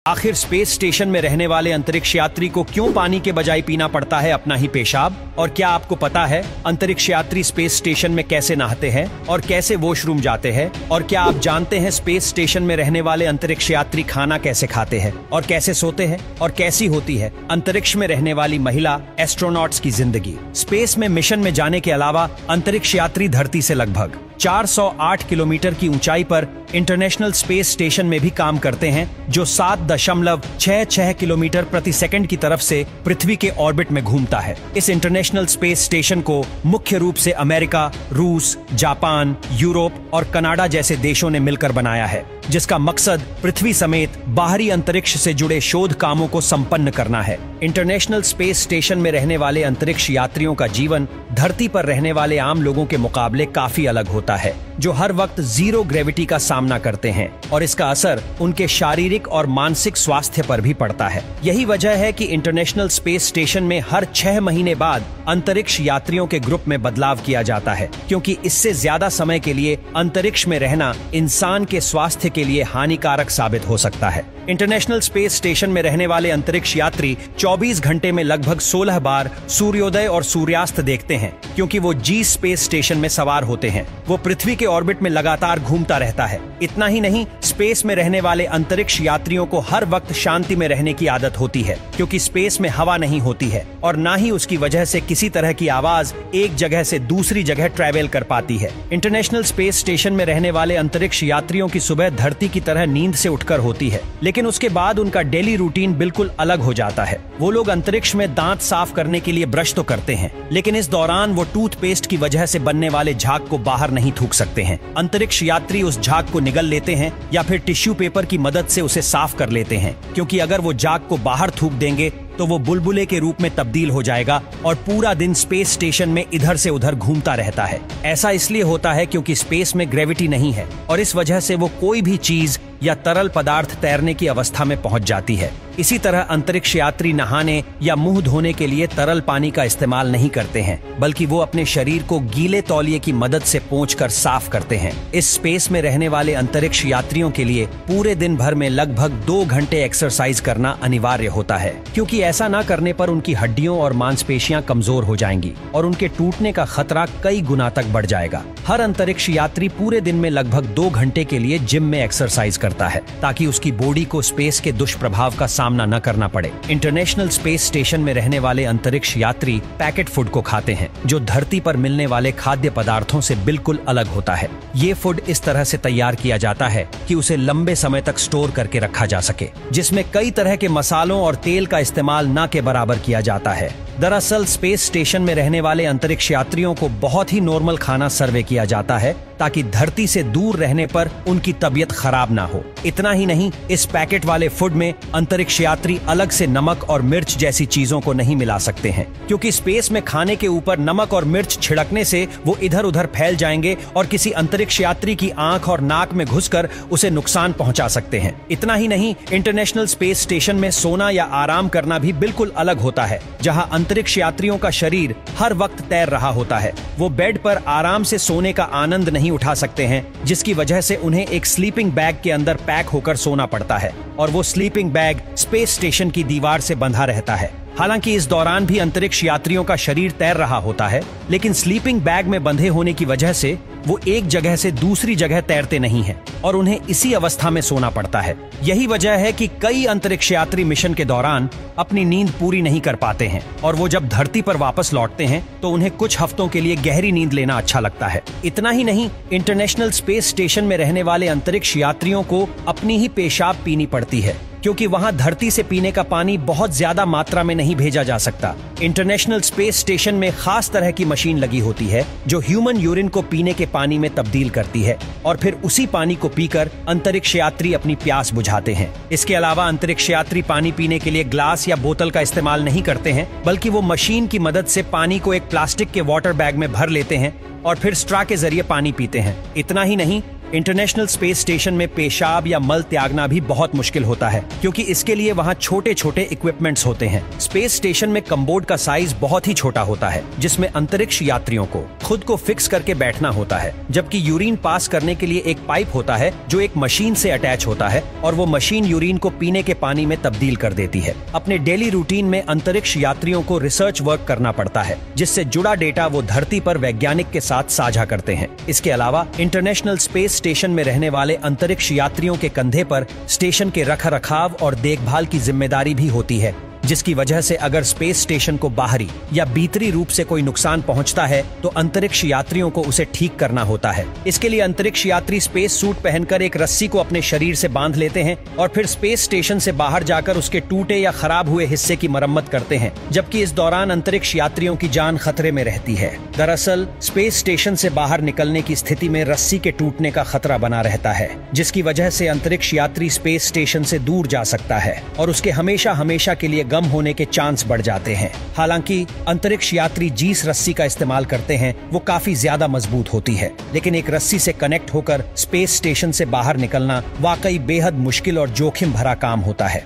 आखिर space station में रहने वाले अंतरिक्ष यात्री को क्यों पानी के बजाय पीना पड़ता है अपना ही पेशाब? और क्या आपको पता है अंतरिक्ष यात्री स्पेस स्टेशन में कैसे नहाते हैं और कैसे वॉशरूम जाते हैं? और क्या आप जानते हैं स्पेस स्टेशन में रहने वाले अंतरिक्ष यात्री खाना कैसे खाते हैं और कैसे सोते हैं और कैसी होती है अंतरिक्ष में रहने वाली महिला एस्ट्रोनॉट्स की जिंदगी? स्पेस में मिशन में जाने के अलावा अंतरिक्ष यात्री धरती से लगभग 408 किलोमीटर की ऊंचाई पर इंटरनेशनल स्पेस स्टेशन में भी काम करते हैं, जो 7.66 किलोमीटर प्रति सेकंड की तरफ से पृथ्वी के ऑर्बिट में घूमता है। इस इंटरनेशनल स्पेस स्टेशन को मुख्य रूप से अमेरिका, रूस, जापान, यूरोप और कनाडा जैसे देशों ने मिलकर बनाया है, जिसका मकसद पृथ्वी समेत बाहरी अंतरिक्ष से जुड़े शोध कामों को संपन्न करना है। इंटरनेशनल स्पेस स्टेशन में रहने वाले अंतरिक्ष यात्रियों का जीवन धरती पर रहने वाले आम लोगों के मुकाबले काफी अलग होता है, जो हर वक्त जीरो ग्रेविटी का सामना करते हैं, और इसका असर उनके शारीरिक और मानसिक स्वास्थ्य पर भी पड़ता है। यही वजह है कि इंटरनेशनल स्पेस स्टेशन में हर 6 महीने बाद अंतरिक्ष यात्रियों के ग्रुप में बदलाव किया जाता है, क्योंकि इससे ज्यादा समय के लिए अंतरिक्ष में रहना इंसान के स्वास्थ्य के लिए हानिकारक साबित हो सकता है। इंटरनेशनल स्पेस स्टेशन में रहने वाले अंतरिक्ष यात्री 24 घंटे में लगभग 16 बार सूर्योदय और सूर्यास्त देखते हैं, क्योंकि वो जी स्पेस स्टेशन में सवार होते हैं। वो पृथ्वी के ऑर्बिट में लगातार घूमता रहता है। इतना ही नहीं, स्पेस में रहने वाले अंतरिक्ष यात्रियों को हर वक्त शांति में रहने की आदत होती है, क्योंकि स्पेस में हवा नहीं होती है और ना ही उसकी वजह से किसी तरह की आवाज एक जगह से दूसरी जगह ट्रैवल कर पाती है। इंटरनेशनल स्पेस स्टेशन में रहने वाले अंतरिक्ष यात्रियों की सुबह धरती की तरह नींद से उठकर होती है, लेकिन उसके बाद उनका डेली रूटीन बिल्कुल अलग हो जाता है। वो लोग अंतरिक्ष में दांत साफ करने के लिए ब्रश तो करते हैं, लेकिन इस दौरान वो टूथपेस्ट की वजह से बनने वाले झाग को बाहर नहीं थूक सकते हैं। अंतरिक्ष यात्री उस झाग को निगल लेते हैं या फिर टिश्यू पेपर की मदद से उसे साफ कर लेते हैं, क्योंकि अगर वो झाग को बाहर थूक देंगे तो वो बुलबुले के रूप में तब्दील हो जाएगा और पूरा दिन स्पेस स्टेशन में इधर से उधर घूमता रहता है। ऐसा इसलिए होता है क्योंकि स्पेस में ग्रेविटी नहीं है और इस वजह से वो कोई भी चीज या तरल पदार्थ तैरने की अवस्था में पहुंच जाती है। इसी तरह अंतरिक्ष यात्री नहाने या मुंह धोने के लिए तरल पानी का इस्तेमाल नहीं करते हैं, बल्कि वो अपने शरीर को गीले तौलिए की मदद से पोंछकर साफ करते हैं। इस स्पेस में रहने वाले अंतरिक्ष यात्रियों के लिए पूरे दिन भर में लगभग 2 घंटे एक्सरसाइज करना अनिवार्य होता है, क्योंकि ऐसा ना करने पर उनकी हड्डियों और मांसपेशियां कमजोर हो जाएंगी और उनके टूटने का खतरा कई गुना तक बढ़ जाएगा। हर अंतरिक्ष यात्री पूरे दिन में लगभग 2 घंटे के लिए जिम में एक्सरसाइज करता है, ताकि उसकी बॉडी को स्पेस के दुष्प्रभाव का सामना न करना पड़े। इंटरनेशनल स्पेस स्टेशन में रहने वाले अंतरिक्ष यात्री पैकेट फूड को खाते हैं, जो धरती पर मिलने वाले खाद्य पदार्थों से बिल्कुल अलग होता है। ये फूड इस तरह से तैयार किया जाता है कि उसे लंबे समय तक स्टोर करके रखा जा सके, जिसमें कई तरह के मसालों और तेल का इस्तेमाल न के बराबर किया जाता है। दरअसल स्पेस स्टेशन में रहने वाले अंतरिक्ष यात्रियों को बहुत ही नॉर्मल खाना सर्वे किया जाता है, ताकि धरती से दूर रहने पर उनकी तबीयत खराब ना हो। इतना ही नहीं, इस पैकेट वाले फूड में अंतरिक्ष यात्री अलग से नमक और मिर्च जैसी चीजों को नहीं मिला सकते हैं, क्योंकि स्पेस में खाने के ऊपर नमक और मिर्च छिड़कने से वो इधर उधर फैल जाएंगे और किसी अंतरिक्ष यात्री की आंख और नाक में घुसकर उसे नुकसान पहुंचा सकते हैं। इतना ही नहीं, इंटरनेशनल स्पेस स्टेशन में सोना या आराम करना भी बिल्कुल अलग होता है, जहां अंतरिक्ष यात्रियों का शरीर हर वक्त तैर रहा होता है। वो बेड पर आराम से सोने का आनंद नहीं उठा सकते हैं, जिसकी वजह से उन्हें एक स्लीपिंग बैग के अंदर पैक होकर सोना पड़ता है, और वो स्लीपिंग बैग स्पेस स्टेशन की दीवार से बंधा रहता है। हालांकि इस दौरान भी अंतरिक्ष यात्रियों का शरीर तैर रहा होता है, लेकिन स्लीपिंग बैग में बंधे होने की वजह से वो एक जगह से दूसरी जगह तैरते नहीं हैं और उन्हें इसी अवस्था में सोना पड़ता है। यही वजह है कि कई अंतरिक्ष यात्री मिशन के दौरान अपनी नींद पूरी नहीं कर पाते हैं, और वो जब धरती पर वापस लौटते हैं तो उन्हें कुछ हफ्तों के लिए गहरी नींद लेना अच्छा लगता है। इतना ही नहीं, इंटरनेशनल स्पेस स्टेशन में रहने वाले अंतरिक्ष यात्रियों को अपनी ही पेशाब पीनी पड़ती है, क्योंकि वहां धरती से पीने का पानी बहुत ज्यादा मात्रा में नहीं भेजा जा सकता। इंटरनेशनल स्पेस स्टेशन में खास तरह की मशीन लगी होती है, जो ह्यूमन यूरिन को पीने के पानी में तब्दील करती है, और फिर उसी पानी को पीकर अंतरिक्ष यात्री अपनी प्यास बुझाते हैं। इसके अलावा अंतरिक्ष यात्री पानी पीने के लिए ग्लास या बोतल का इस्तेमाल नहीं करते हैं, बल्कि वो मशीन की मदद से पानी को एक प्लास्टिक के वाटर बैग में भर लेते हैं और फिर स्ट्रा के जरिए पानी पीते हैं। इतना ही नहीं, इंटरनेशनल स्पेस स्टेशन में पेशाब या मल त्यागना भी बहुत मुश्किल होता है, क्योंकि इसके लिए वहाँ छोटे छोटे इक्विपमेंट्स होते हैं। स्पेस स्टेशन में कमबोर्ड का साइज बहुत ही छोटा होता है, जिसमें अंतरिक्ष यात्रियों को खुद को फिक्स करके बैठना होता है, जबकि यूरिन पास करने के लिए एक पाइप होता है जो एक मशीन से अटैच होता है, और वो मशीन यूरिन को पीने के पानी में तब्दील कर देती है। अपने डेली रूटीन में अंतरिक्ष यात्रियों को रिसर्च वर्क करना पड़ता है, जिससे जुड़ा डेटा वो धरती पर वैज्ञानिक के साथ साझा करते हैं। इसके अलावा इंटरनेशनल स्पेस स्टेशन में रहने वाले अंतरिक्ष यात्रियों के कंधे पर स्टेशन के रखरखाव और देखभाल की जिम्मेदारी भी होती है, जिसकी वजह से अगर स्पेस स्टेशन को बाहरी या भीतरी रूप से कोई नुकसान पहुंचता है तो अंतरिक्ष यात्रियों को उसे ठीक करना होता है। इसके लिए अंतरिक्ष यात्री स्पेस सूट पहनकर एक रस्सी को अपने शरीर से बांध लेते हैं और फिर स्पेस स्टेशन से बाहर जाकर उसके टूटे या खराब हुए हिस्से की मरम्मत करते हैं, जबकि इस दौरान अंतरिक्ष यात्रियों की जान खतरे में रहती है। दरअसल स्पेस स्टेशन से बाहर निकलने की स्थिति में रस्सी के टूटने का खतरा बना रहता है, जिसकी वजह से अंतरिक्ष यात्री स्पेस स्टेशन से दूर जा सकता है और उसके हमेशा हमेशा के लिए गम होने के चांस बढ़ जाते हैं। हालांकि अंतरिक्ष यात्री जिस रस्सी का इस्तेमाल करते हैं वो काफी ज्यादा मजबूत होती है, लेकिन एक रस्सी से कनेक्ट होकर स्पेस स्टेशन से बाहर निकलना वाकई बेहद मुश्किल और जोखिम भरा काम होता है।